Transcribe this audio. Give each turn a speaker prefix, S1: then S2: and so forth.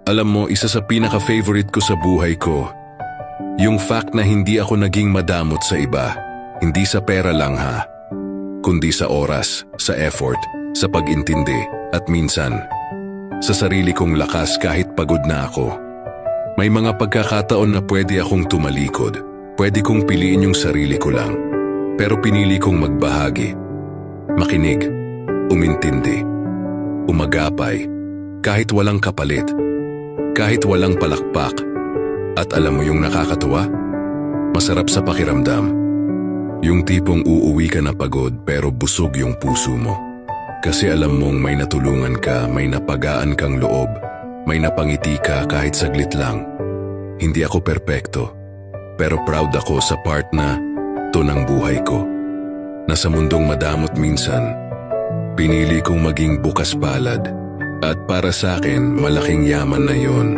S1: Alam mo, isa sa pinaka-favorite ko sa buhay ko, yung fact na hindi ako naging madamot sa iba. Hindi sa pera lang ha, kundi sa oras, sa effort, sa pag-intindi, at minsan, sa sarili kong lakas kahit pagod na ako. May mga pagkakataon na pwede akong tumalikod, pwede kong piliin yung sarili ko lang. Pero pinili kong magbahagi, makinig, umintindi, umagapay, kahit walang kapalit, kahit walang palakpak. At alam mo yung nakakatuwa? Masarap sa pakiramdam. Yung tipong uuwi ka na pagod pero busog yung puso mo. Kasi alam mong may natulungan ka, may napagaan kang loob, may napangiti ka kahit saglit lang. Hindi ako perpekto, pero proud ako sa part na to ng buhay ko. Na sa mundong madamot minsan, pinili kong maging bukas palad. At para sa akin, malaking yaman na yon.